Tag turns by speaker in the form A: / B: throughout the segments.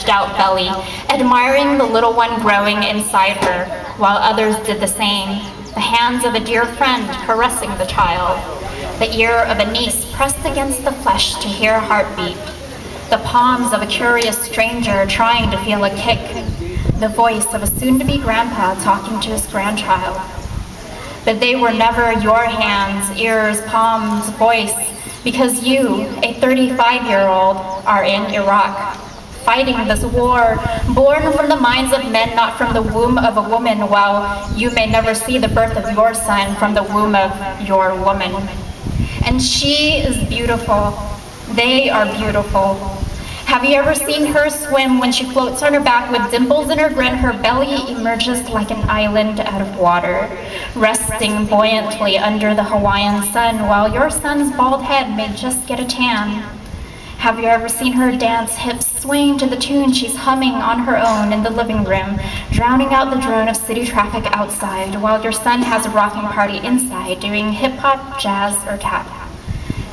A: stretched out belly, admiring the little one growing inside her, while others did the same, the hands of a dear friend caressing the child, the ear of a niece pressed against the flesh to hear heartbeat, the palms of a curious stranger trying to feel a kick, the voice of a soon-to-be grandpa talking to his grandchild. But they were never your hands, ears, palms, voice, because you, a 35-year-old, are in Iraq, fighting this war, born from the minds of men, not from the womb of a woman, while you may never see the birth of your son from the womb of your woman. And she is beautiful. They are beautiful. Have you ever seen her swim when she floats on her back with dimples in her grin? Her belly emerges like an island out of water, resting buoyantly under the Hawaiian sun, while your son's bald head may just get a tan. Have you ever seen her dance, hips swaying to the tune she's humming on her own in the living room, drowning out the drone of city traffic outside, while your son has a rocking party inside, doing hip-hop, jazz, or tap?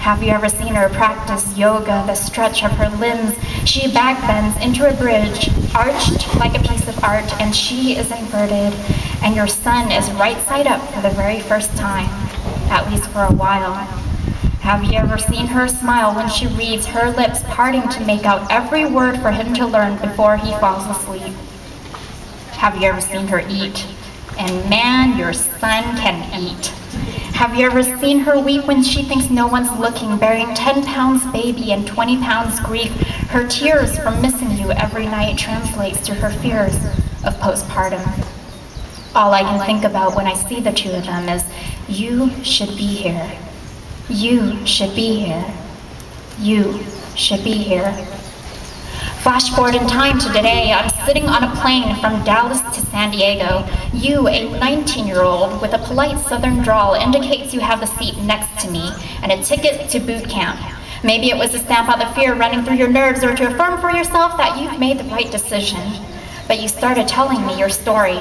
A: Have you ever seen her practice yoga, the stretch of her limbs? She backbends into a bridge, arched like a piece of art, and she is inverted, and your son is right side up for the very first time, at least for a while. Have you ever seen her smile when she reads, her lips parting to make out every word for him to learn before he falls asleep? Have you ever seen her eat? And man, your son can eat. Have you ever seen her weep when she thinks no one's looking, bearing 10 pounds baby and 20 pounds grief? Her tears from missing you every night translates to her fears of postpartum. All I can think about when I see the two of them is, you should be here. You should be here. You should be here. Flash forward in time to today, I'm sitting on a plane from Dallas to San Diego. You, a 19-year-old with a polite southern drawl, indicates you have the seat next to me and a ticket to boot camp. Maybe it was to stamp out the fear running through your nerves or to affirm for yourself that you've made the right decision. But you started telling me your story.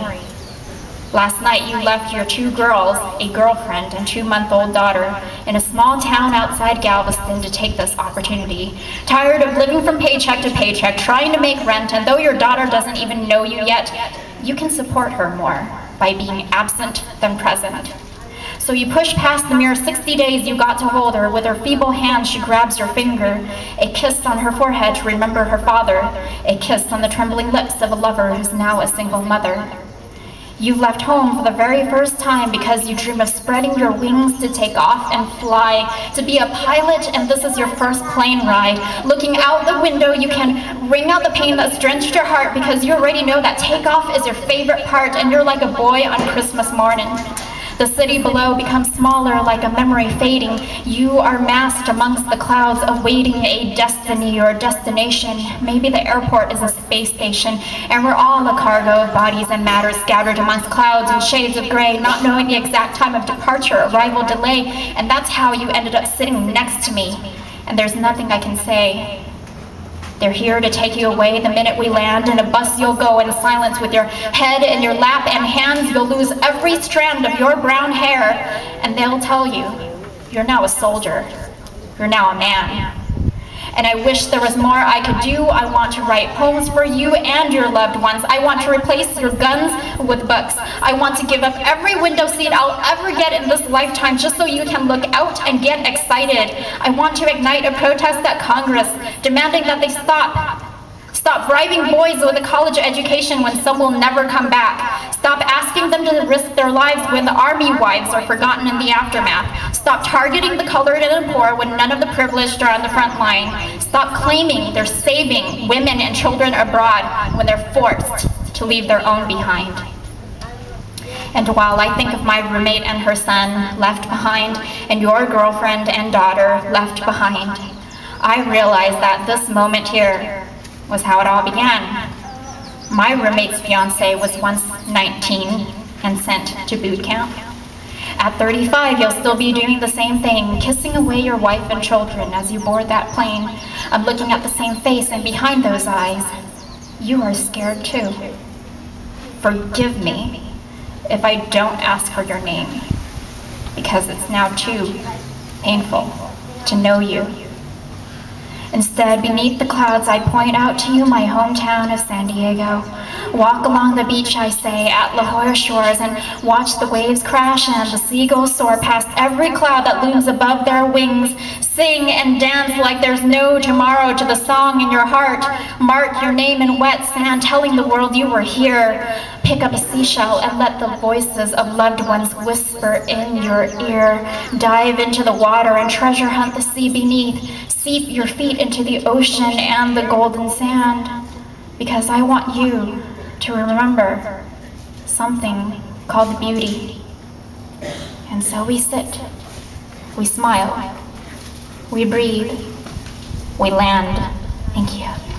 A: Last night you left your two girls, a girlfriend and 2-month-old daughter, in a small town outside Galveston to take this opportunity. Tired of living from paycheck to paycheck, trying to make rent, and though your daughter doesn't even know you yet, you can support her more by being absent than present. So you push past the mere 60 days you got to hold her. With her feeble hand, she grabs your finger, a kiss on her forehead to remember her father, a kiss on the trembling lips of a lover who's now a single mother. You left home for the very first time because you dream of spreading your wings to take off and fly, to be a pilot, and this is your first plane ride. Looking out the window, you can wring out the pain that's drenched your heart because you already know that takeoff is your favorite part, and you're like a boy on Christmas morning. The city below becomes smaller, like a memory fading. You are masked amongst the clouds, awaiting a destiny or destination. Maybe the airport is a space station, and we're all a cargo of bodies and matter scattered amongst clouds and shades of gray, not knowing the exact time of departure, arrival, delay, and that's how you ended up sitting next to me. And there's nothing I can say. They're here to take you away the minute we land. In a bus you'll go in silence with your head in your lap and hands. You'll lose every strand of your brown hair, and they'll tell you, you're now a soldier. You're now a man. And I wish there was more I could do. I want to write poems for you and your loved ones. I want to replace your guns with books. I want to give up every window seat I'll ever get in this lifetime just so you can look out and get excited. I want to ignite a protest at Congress, demanding that they stop bribing boys with a college education when some will never come back. Stop asking them to risk their lives when the army wives are forgotten in the aftermath. Stop targeting the colored and the poor when none of the privileged are on the front line. Stop claiming they're saving women and children abroad when they're forced to leave their own behind. And while I think of my roommate and her son left behind, and your girlfriend and daughter left behind, I realize that this moment here was how it all began. My roommate's fiance was once 19 and sent to boot camp. At 35, you'll still be doing the same thing, kissing away your wife and children as you board that plane. I'm looking at the same face, and behind those eyes, you are scared too. Forgive me if I don't ask for your name, because it's now too painful to know you. Instead, beneath the clouds, I point out to you my hometown of San Diego. Walk along the beach, I say, at La Jolla shores, and watch the waves crash and the seagulls soar past every cloud that looms above their wings. Sing and dance like there's no tomorrow to the song in your heart. Mark your name in wet sand, telling the world you were here. Pick up a seashell and let the voices of loved ones whisper in your ear. Dive into the water and treasure hunt the sea beneath. Seep your feet into the ocean and the golden sand. Because I want you to remember something called beauty. And so we sit, we smile, we breathe, we land. Thank you.